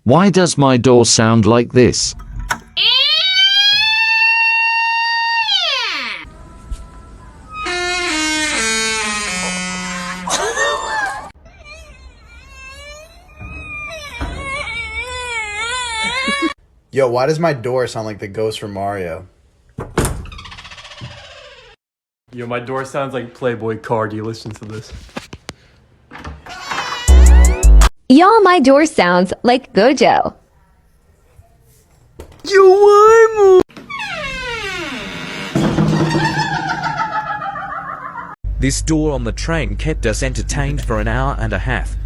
Why does my door sound like this? Yo, why does my door sound like the ghost from Mario? Yo, my door sounds like Playboy Cardi. Listen to this. Y'all, my door sounds like Gojo. This door on the train kept us entertained for an hour and a half.